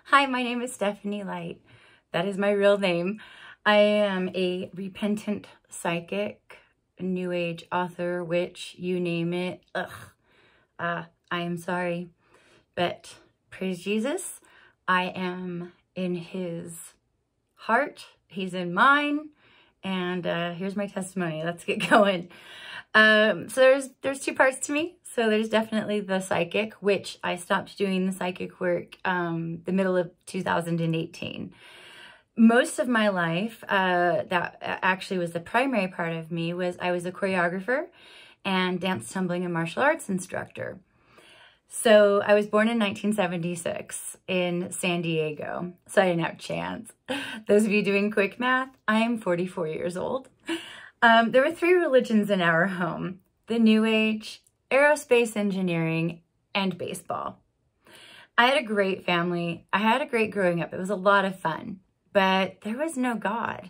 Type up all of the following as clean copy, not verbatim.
Hi, my name is Stephanie Light. That is my real name. I am a repentant psychic, new age author, witch, you name it. I am sorry, but praise Jesus. I am in his heart. He's in mine. And here's my testimony. Let's get going. So there's two parts to me. So there's definitely the psychic, which I stopped doing the psychic work the middle of 2018. Most of my life, that actually was the primary part of me, was I was a choreographer and dance, tumbling, and martial arts instructor. So I was born in 1976 in San Diego, so I didn't have a chance. Those of you doing quick math, I'm 44 years old. There were three religions in our home: the New Age, aerospace engineering, and baseball. I had a great family. I had a great growing up. It was a lot of fun, but there was no God.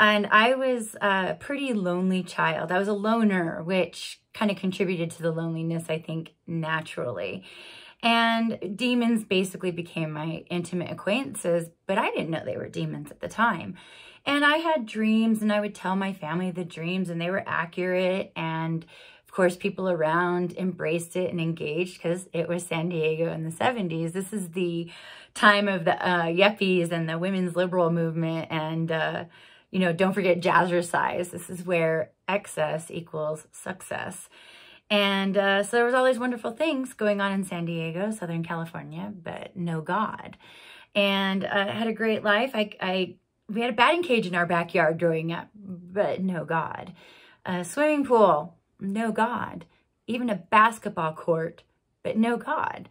And I was a pretty lonely child. I was a loner, which kind of contributed to the loneliness, I think, naturally. And demons basically became my intimate acquaintances, but I didn't know they were demons at the time. And I had dreams, and I would tell my family the dreams, and they were accurate. And of course, people around embraced it and engaged because it was San Diego in the 70s. This is the time of the yuppies and the women's liberal movement. And, you know, don't forget jazzercise. This is where excess equals success. And so there was all these wonderful things going on in San Diego, Southern California, but no God. And I had a great life. We had a batting cage in our backyard growing up, but no God. A swimming pool, no God. Even a basketball court, but no God.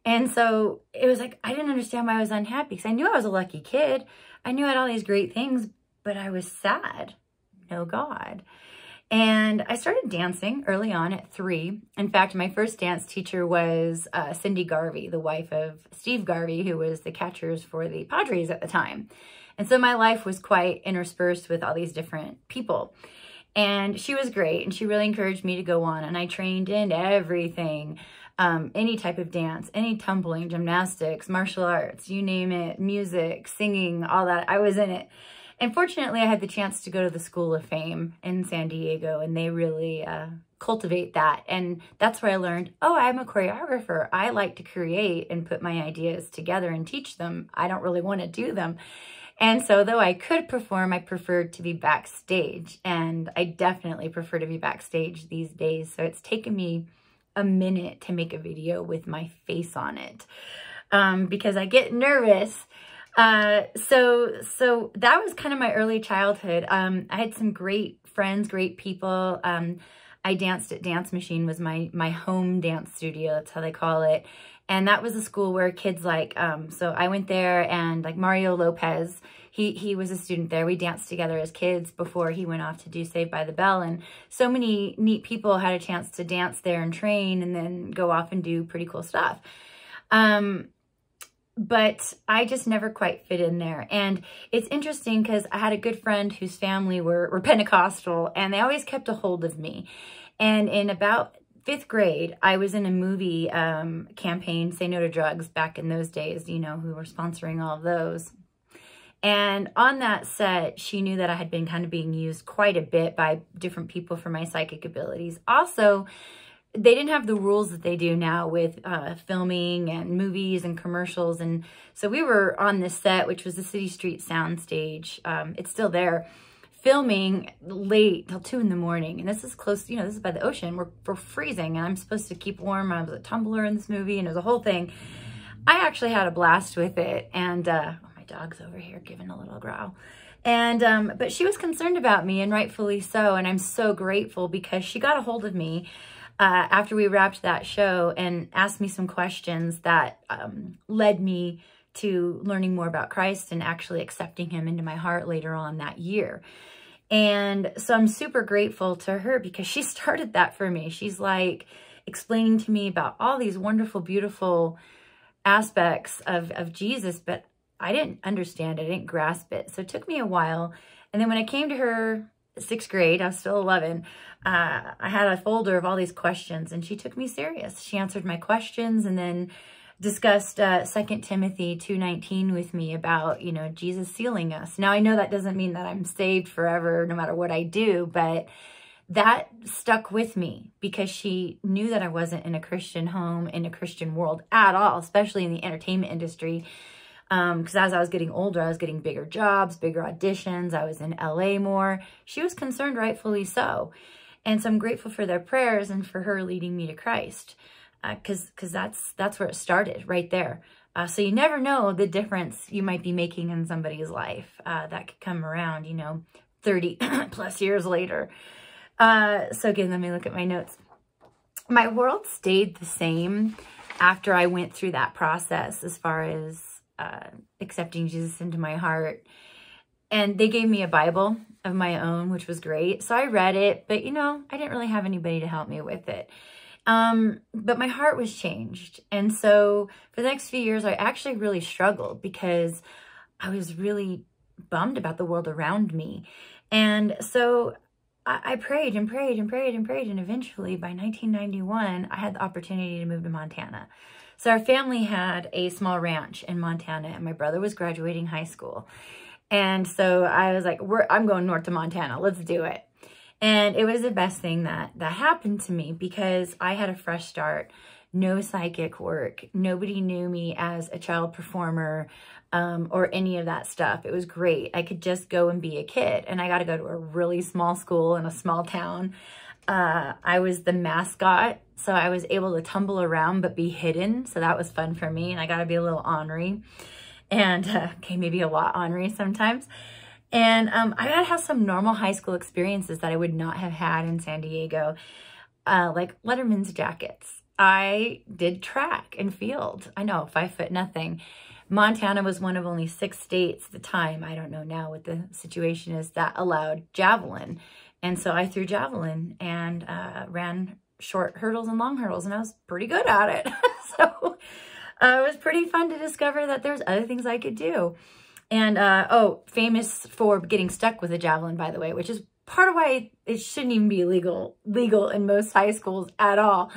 And so it was like, I didn't understand why I was unhappy, because I knew I was a lucky kid. I knew I had all these great things, but I was sad. No God. And I started dancing early on at 3. In fact, my first dance teacher was Cindy Garvey, the wife of Steve Garvey, who was the catchers for the Padres at the time. And so my life was quite interspersed with all these different people. And she was great, and she really encouraged me to go on. And I trained in everything, any type of dance, any tumbling, gymnastics, martial arts, you name it, music, singing, all that. I was in it. And fortunately, I had the chance to go to the School of Fame in San Diego, and they really cultivate that. And that's where I learned, oh, I'm a choreographer. I like to create and put my ideas together and teach them. I don't really want to do them. And so though I could perform, I preferred to be backstage. And I definitely prefer to be backstage these days. So it's taken me a minute to make a video with my face on it because I get nervous. So that was kind of my early childhood. I had some great friends, great people. I danced at Dance Machine, was my home dance studio. That's how they call it. And that was a school where kids so I went there, and like Mario Lopez, he was a student there. We danced together as kids before he went off to do Saved by the Bell. And so many neat people had a chance to dance there and train and then go off and do pretty cool stuff. But I just never quite fit in there. And it's interesting because I had a good friend whose family were Pentecostal, and they always kept a hold of me. And in about 5th grade, I was in a movie campaign, Say No to Drugs, back in those days, you know, who were sponsoring all of those. And on that set, she knew that I had been kind of being used quite a bit by different people for my psychic abilities. Also, they didn't have the rules that they do now with filming and movies and commercials. And so we were on this set, which was the City Street Soundstage. It's still there, filming late till 2 in the morning. And this is close, you know, this is by the ocean. We're freezing, and I'm supposed to keep warm. I was a tumbler in this movie, and it was a whole thing. I actually had a blast with it. And oh, my dog's over here giving a little growl. And but she was concerned about me, and rightfully so. And I'm so grateful because she got a hold of me after we wrapped that show and asked me some questions that led me to learning more about Christ and actually accepting him into my heart later on that year. And so I'm super grateful to her because she started that for me. She's like explaining to me about all these wonderful, beautiful aspects of Jesus, but I didn't understand it. I didn't grasp it. So it took me a while. And then when I came to her 6th grade, I was still 11, I had a folder of all these questions, and she took me serious. She answered my questions, and then discussed 2 Timothy 2:19 with me about, you know, Jesus sealing us. Now, I know that doesn't mean that I'm saved forever no matter what I do, but that stuck with me because she knew that I wasn't in a Christian home, in a Christian world at all, especially in the entertainment industry. Because as I was getting older, I was getting bigger jobs, bigger auditions. I was in LA more. She was concerned, rightfully so. And so I'm grateful for their prayers and for her leading me to Christ. Because that's where it started, right there. So you never know the difference you might be making in somebody's life. That could come around, you know, 30 plus years later. So again, let me look at my notes. My world stayed the same after I went through that process as far as accepting Jesus into my heart. And they gave me a Bible of my own, which was great. So I read it, but you know, I didn't really have anybody to help me with it. But my heart was changed. And so for the next few years, I actually really struggled because I was really bummed about the world around me. And so I prayed and prayed and prayed and prayed. And eventually by 1991, I had the opportunity to move to Montana. So our family had a small ranch in Montana and my brother was graduating high school. And so I was like, I'm going north to Montana. Let's do it. And it was the best thing that happened to me because I had a fresh start, no psychic work. Nobody knew me as a child performer or any of that stuff. It was great. I could just go and be a kid. And I got to go to a really small school in a small town. I was the mascot, so I was able to tumble around but be hidden. So that was fun for me. And I got to be a little ornery. And okay, maybe a lot ornery sometimes. And I got to have some normal high school experiences that I would not have had in San Diego, like Letterman's jackets. I did track and field. I know, 5 foot nothing. Montana was one of only 6 states at the time. I don't know now what the situation is that allowed javelin. And so I threw javelin and ran short hurdles and long hurdles, and I was pretty good at it. So it was pretty fun to discover that there's other things I could do. And, oh, famous for getting stuck with a javelin, by the way, which is part of why it shouldn't even be legal in most high schools at all.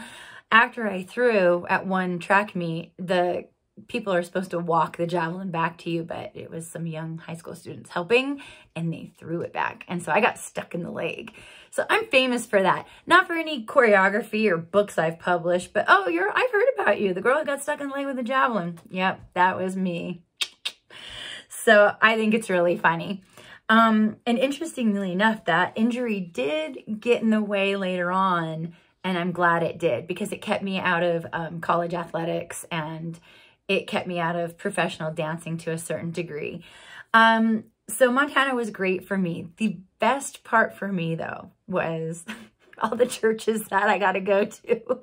After I threw at one track meet, the people are supposed to walk the javelin back to you, but it was some young high school students helping and they threw it back. And so I got stuck in the leg. So I'm famous for that. Not for any choreography or books I've published, but oh, I've heard about you. The girl that got stuck in the leg with a javelin. Yep, that was me. So I think it's really funny. And interestingly enough, that injury did get in the way later on, and I'm glad it did because it kept me out of college athletics and it kept me out of professional dancing to a certain degree. So Montana was great for me. The best part for me, though, was all the churches that I got to go to.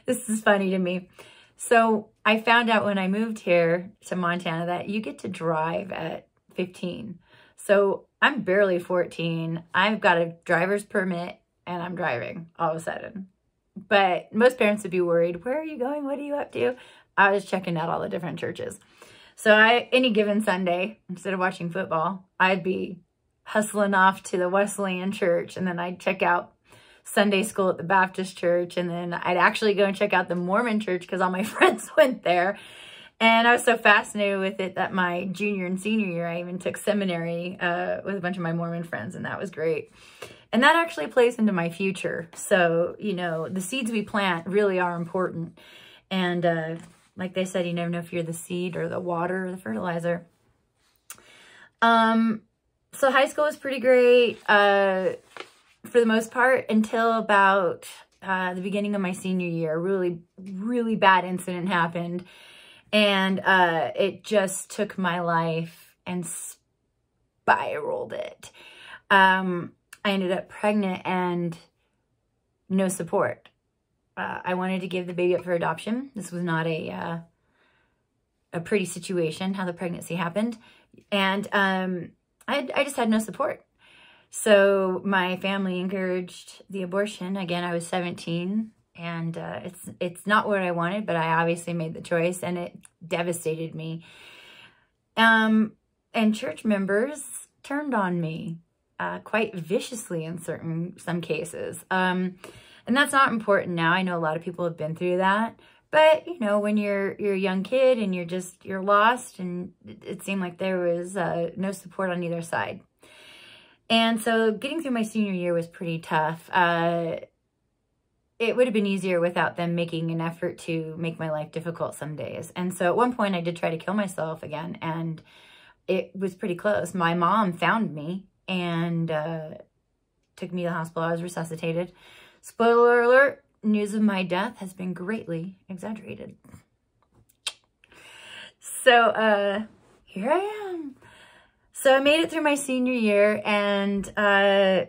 This is funny to me. So I found out when I moved here to Montana that you get to drive at 15. So I'm barely 14. I've got a driver's permit and I'm driving all of a sudden. But most parents would be worried, where are you going? What are you up to? I was checking out all the different churches. So any given Sunday, instead of watching football, I'd be hustling off to the Wesleyan church, and then I'd check out Sunday school at the Baptist church, and then I'd actually go and check out the Mormon church because all my friends went there. And I was so fascinated with it that my junior and senior year, I even took seminary with a bunch of my Mormon friends, and that was great. And that actually plays into my future. So, you know, the seeds we plant really are important. And like they said, you never know if you're the seed or the water or the fertilizer. So high school was pretty great for the most part until about the beginning of my senior year. Really, really bad incident happened. And it just took my life and spiraled it. I ended up pregnant and no support. I wanted to give the baby up for adoption. This was not a pretty situation, how the pregnancy happened. And I just had no support. So my family encouraged the abortion. Again, I was 17. And it's not what I wanted, but I obviously made the choice, and it devastated me. And church members turned on me quite viciously in some cases. And that's not important now. I know a lot of people have been through that, But, you know, when you're a young kid and you're lost, and it seemed like there was no support on either side. And so getting through my senior year was pretty tough. It would have been easier without them making an effort to make my life difficult some days. And so at one point I did try to kill myself again, and it was pretty close. My mom found me and took me to the hospital. I was resuscitated. Spoiler alert, news of my death has been greatly exaggerated. So here I am. So I made it through my senior year, and a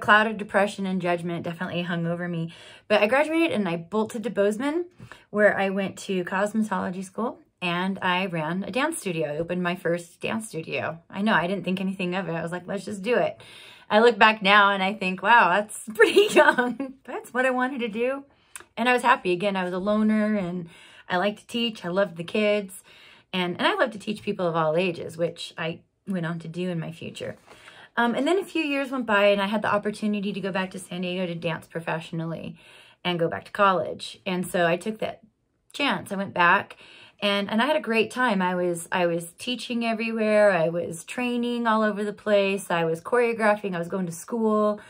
cloud of depression and judgment definitely hung over me. But I graduated and I bolted to Bozeman, where I went to cosmetology school, and I ran a dance studio. I opened my first dance studio. I know, I didn't think anything of it. I was like, let's just do it. I look back now and I think, wow, that's pretty young. That's what I wanted to do. And I was happy. Again, I was a loner, and I liked to teach. I loved the kids. And I love to teach people of all ages, which I went on to do in my future. And then a few years went by, and I had the opportunity to go back to San Diego to dance professionally and go back to college. And so I took that chance. I went back, and I had a great time. I was teaching everywhere. I was training all over the place. I was choreographing. I was going to school.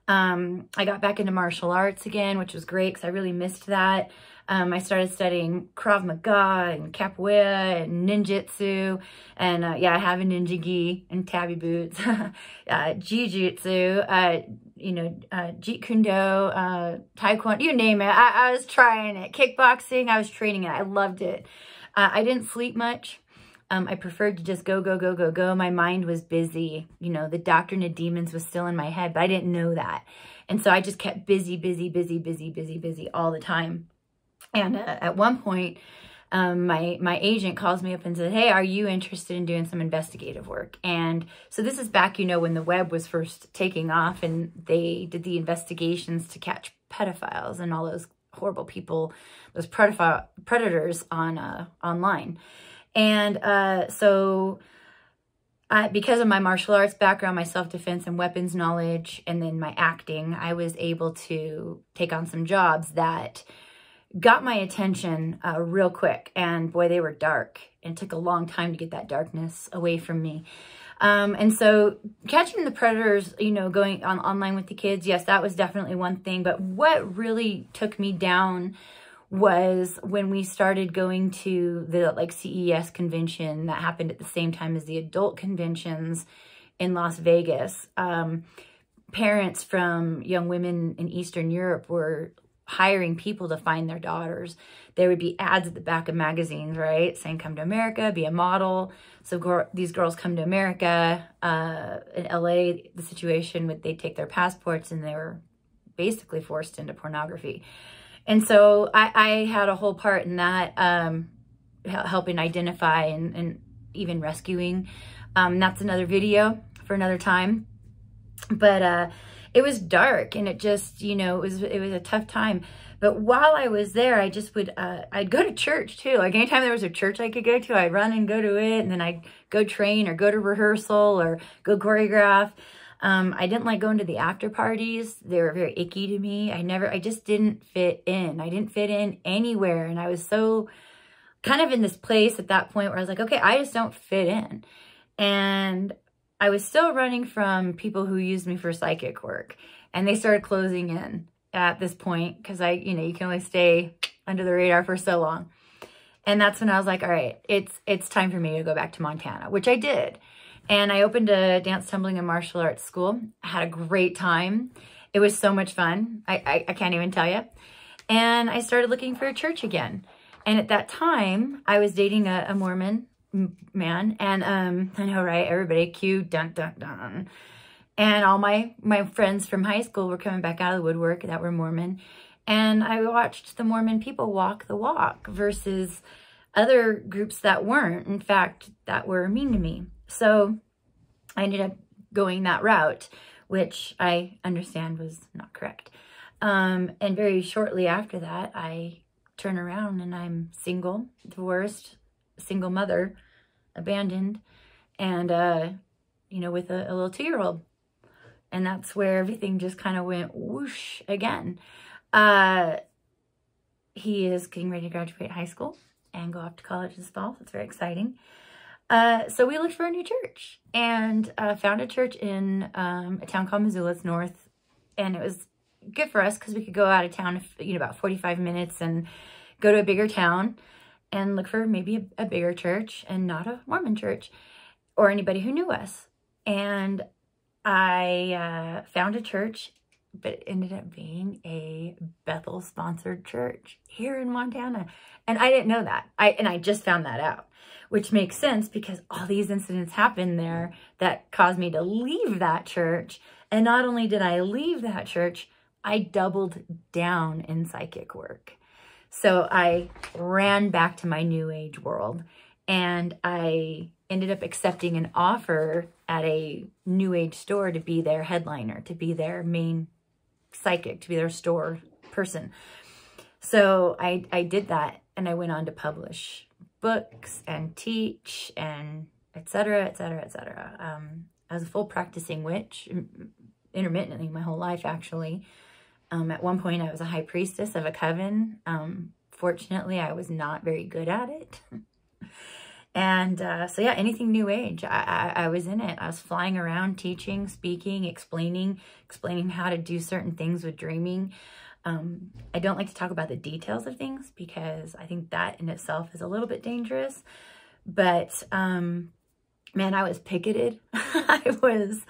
I got back into martial arts again, which was great because I really missed that. I started studying Krav Maga and Capoeira and Ninjutsu. And yeah, I have a ninja gi and tabby boots. Jiu-Jitsu, Jeet Kune Do, Taekwondo, you name it. I was trying it. Kickboxing, I was training it. I loved it. I didn't sleep much. I preferred to just go, go, go, go, go. My mind was busy. You know, the doctrine of demons was still in my head, but I didn't know that. And so I just kept busy, busy, busy, busy, busy, busy all the time. And at one point, my agent calls me up and said, hey, are you interested in doing some investigative work? And so this is back, you know, when the web was first taking off, and they did the investigations to catch pedophiles and all those horrible people, those predators on online. And so because of my martial arts background, my self-defense and weapons knowledge, and then my acting, I was able to take on some jobs that got my attention real quick. And boy, they were dark, and it took a long time to get that darkness away from me. And so catching the predators, you know, going on online with the kids, yes, that was definitely one thing. But what really took me down was when we started going to the like CES convention that happened at the same time as the adult conventions in Las Vegas. Parents from young women in Eastern Europe were hiring people to find their daughters. There would be ads at the back of magazines, right? Saying, come to America, be a model. So these girls come to America. In LA, the situation would, they take their passports, and they were basically forced into pornography. And so I had a whole part in that, helping identify and even rescuing. That's another video for another time. But it was dark, and it just, you know, it was a tough time. But while I was there, I just would, I'd go to church too. Like anytime there was a church I could go to, I'd run and go to it. And then I'd go train or go to rehearsal or go choreograph. I didn't like going to the after parties. They were very icky to me. I just didn't fit in. I didn't fit in anywhere. And I was so kind of in this place at that point where I was like, okay, I just don't fit in. And I was still running from people who used me for psychic work, and they started closing in at this point because you know, you can only stay under the radar for so long. And that's when I was like, all right, it's time for me to go back to Montana, which I did. And I opened a dance, tumbling, and martial arts school. I had a great time. It was so much fun. I can't even tell you. And I started looking for a church again. And at that time, I was dating a Mormon man, and I know, right? Everybody, cue, dun dun dun. And all my friends from high school were coming back out of the woodwork that were Mormon, and I watched the Mormon people walk the walk versus other groups that weren't, in fact, that were mean to me. So I ended up going that route, which I understand was not correct. And very shortly after that, I turn around and I'm single, divorced, single mother, abandoned, and you know, with a little 2-year-old. And that's where everything just kind of went whoosh again. he is getting ready to graduate high school and go off to college this fall. It's very exciting. So we looked for a new church and found a church in a town called Missoula. It's north, and it was good for us because we could go out of town, about 45 minutes and go to a bigger town and look for maybe a bigger church and not a Mormon church or anybody who knew us. And I found a church, but it ended up being a Bethel-sponsored church here in Montana. And I didn't know that. I just found that out, which makes sense because all these incidents happened there that caused me to leave that church. And not only did I leave that church, I doubled down in psychic work. So I ran back to my New Age world, and I ended up accepting an offer at a New Age store to be their headliner, to be their main psychic, to be their store person. So I did that, and I went on to publish books and teach and et cetera, et cetera, et cetera. I was a full practicing witch, intermittently my whole life, actually. At one point, I was a high priestess of a coven. Fortunately, I was not very good at it. And so yeah, anything New Age, I was in it. I was flying around, teaching, speaking, explaining how to do certain things with dreaming. I don't like to talk about the details of things because I think that in itself is a little bit dangerous. But man, I was picketed. I was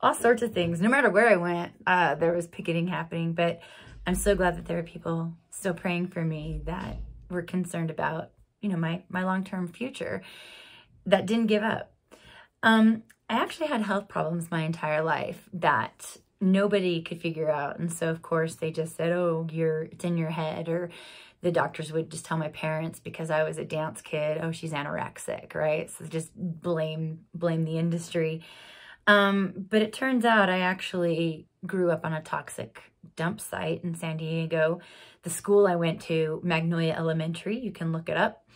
all sorts of things. No matter where I went, there was picketing happening. But I'm so glad that there are people still praying for me that were concerned about, my long-term future, that didn't give up. I actually had health problems my entire life that nobody could figure out. And so, of course, they just said, oh, it's in your head. Or the doctors would just tell my parents, because I was a dance kid, oh, she's anorexic, right? So just blame the industry. But it turns out I actually grew up on a toxic dump site in San Diego. The school I went to, Magnolia Elementary, you can look it up,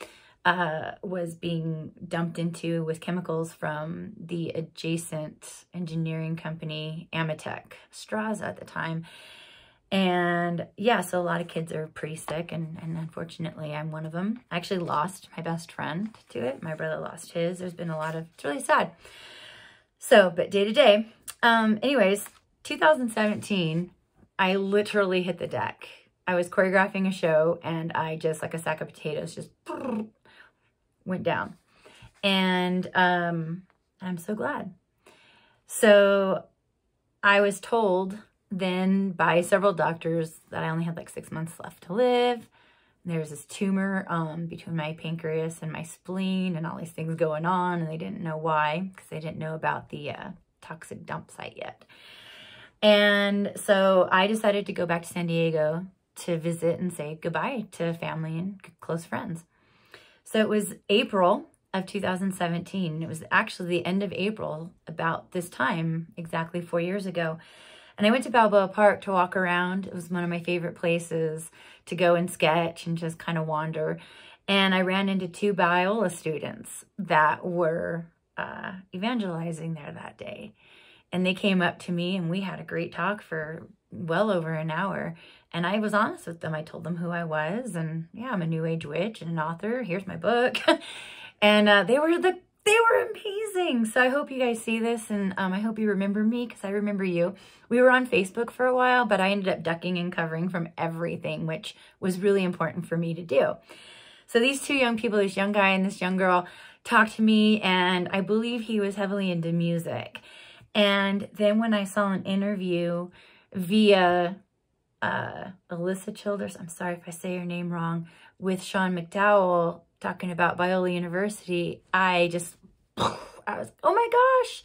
was being dumped into with chemicals from the adjacent engineering company, Amatec, Straza at the time. And yeah, so a lot of kids are pretty sick, and unfortunately I'm one of them. I actually lost my best friend to it. My brother lost his. There's been it's really sad. So, but day to day. Anyways, 2017, I literally hit the deck. I was choreographing a show, and I just, like a sack of potatoes, just went down. And I'm so glad. So I was told then by several doctors that I only had like 6 months left to live. There's this tumor between my pancreas and my spleen and all these things going on, and they didn't know why because they didn't know about the toxic dump site yet. And so I decided to go back to San Diego to visit and say goodbye to family and close friends. So it was April of 2017. It was actually the end of April, about this time, exactly 4 years ago. And I went to Balboa Park to walk around. It was one of my favorite places to go and sketch and just kind of wander. And I ran into 2 Biola students that were evangelizing there that day. And they came up to me, and we had a great talk for well over an hour. And I was honest with them. I told them who I was, and yeah, I'm a New Age witch and an author. Here's my book. And they were amazing. So I hope you guys see this, and I hope you remember me, because I remember you. We were on Facebook for a while, but I ended up ducking and covering from everything, which was really important for me to do. So these 2 young people, this young guy and this young girl, talked to me, and I believe he was heavily into music. And then when I saw an interview via Alyssa Childers, I'm sorry if I say your name wrong, with Sean McDowell talking about Biola University, I was, oh my gosh,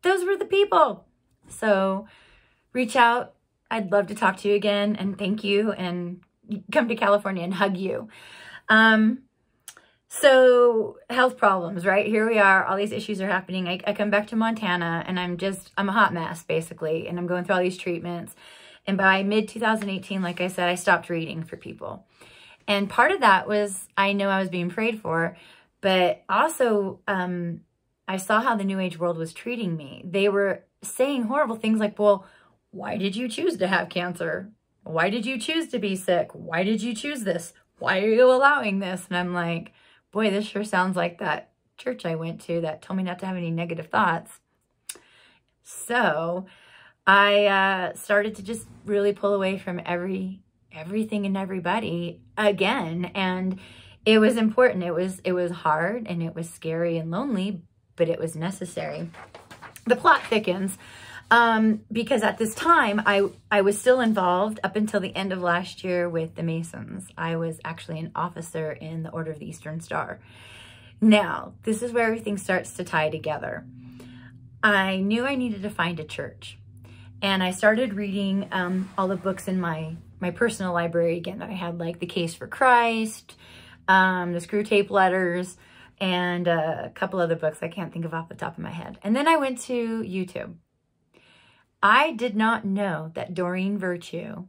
those were the people. So reach out. I'd love to talk to you again, and thank you, and come to California and hug you. So health problems, right? Here we are. All these issues are happening. I come back to Montana, and I'm a hot mess, basically. And I'm going through all these treatments. And by mid-2018, like I said, I stopped reading for people. And part of that was, I know I was being prayed for, but also I saw how the New Age world was treating me. They were saying horrible things like, well, why did you choose to have cancer? Why did you choose to be sick? Why did you choose this? why are you allowing this? And I'm like, boy, this sure sounds like that church I went to that told me not to have any negative thoughts. So I started to just really pull away from everything and everybody again. And it was important. It was hard and it was scary and lonely, but it was necessary. The plot thickens because at this time I was still involved up until the end of last year with the Masons. I was actually an officer in the Order of the Eastern Star. Now, this is where everything starts to tie together. I knew I needed to find a church. And I started reading all the books in my personal library again that I had, like The Case for Christ, the Screw Tape Letters, and a couple other books I can't think of off the top of my head. And then I went to YouTube. I did not know that Doreen Virtue,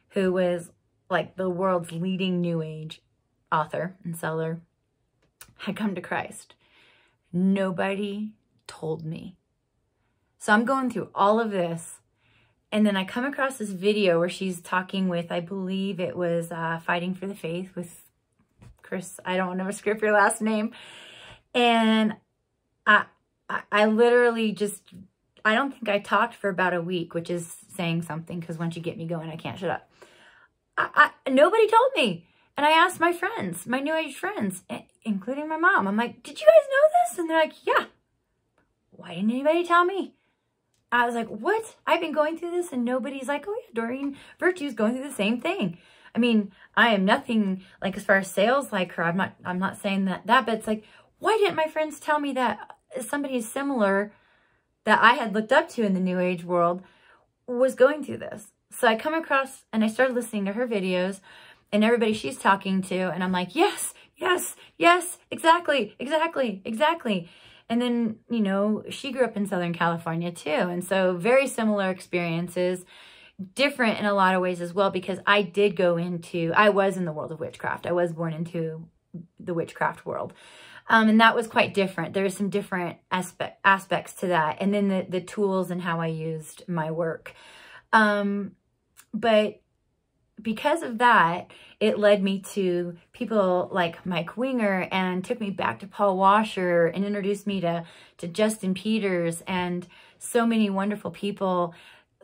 who was like the world's leading New Age author and seller, had come to Christ. Nobody told me. So I'm going through all of this. And then I come across this video where she's talking with, I believe it was Fighting for the Faith with Chris. I don't want to script your last name. And I literally just, I don't think I talked for about a week, which is saying something because once you get me going, I can't shut up. Nobody told me. And I asked my friends, my New Age friends, including my mom. I'm like, did you guys know this? And they're like, yeah. Why didn't anybody tell me? I was like, what? I've been going through this and nobody's like, oh yeah, Doreen Virtue's going through the same thing. I mean, I am nothing like as far as sales like her. I'm not saying that, but it's like, why didn't my friends tell me that somebody similar that I had looked up to in the New Age world was going through this? So I come across and I started listening to her videos and everybody she's talking to. And I'm like, yes, yes, yes, exactly, exactly, exactly. And then, you know, she grew up in Southern California too. And so very similar experiences, different in a lot of ways as well, because I was in the world of witchcraft. I was born into the witchcraft world. And that was quite different. There are some different aspects to that. And then the tools and how I used my work. But because of that, it led me to people like Mike Winger and took me back to Paul Washer and introduced me to Justin Peters and so many wonderful people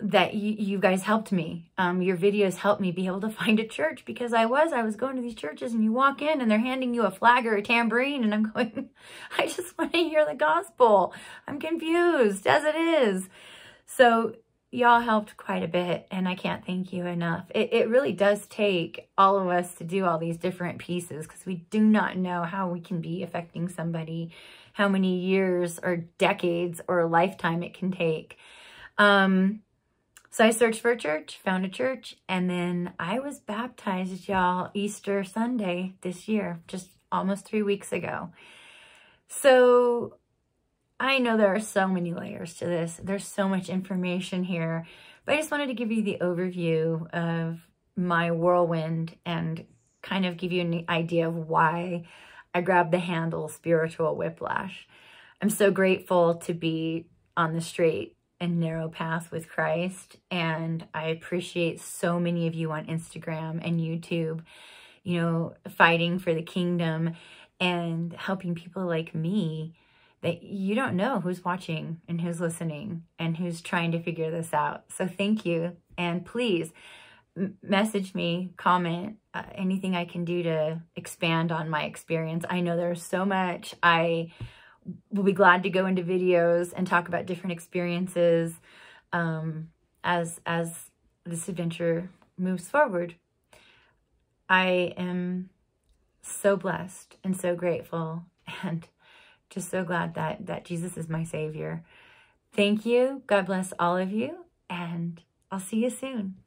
that you guys helped me. Your videos helped me be able to find a church because I was going to these churches and you walk in and they're handing you a flag or a tambourine and I'm going, I just want to hear the gospel. I'm confused as it is. So y'all helped quite a bit and I can't thank you enough. It really does take all of us to do all these different pieces because we do not know how we can be affecting somebody, how many years or decades or a lifetime it can take. So I searched for a church, found a church, and then I was baptized, y'all, Easter Sunday this year, just almost 3 weeks ago. So I know there are so many layers to this. There's so much information here, but I just wanted to give you the overview of my whirlwind and kind of give you an idea of why I grabbed the handle spiritual whiplash. I'm so grateful to be on the straight and narrow path with Christ, and I appreciate so many of you on Instagram and YouTube, you know, fighting for the kingdom and helping people like me that you don't know who's watching and who's listening and who's trying to figure this out. So thank you. And please message me, comment, anything I can do to expand on my experience. I know there's so much. I will be glad to go into videos and talk about different experiences as this adventure moves forward. I am so blessed and so grateful and just so glad that Jesus is my Savior. Thank you. God bless all of you, and I'll see you soon.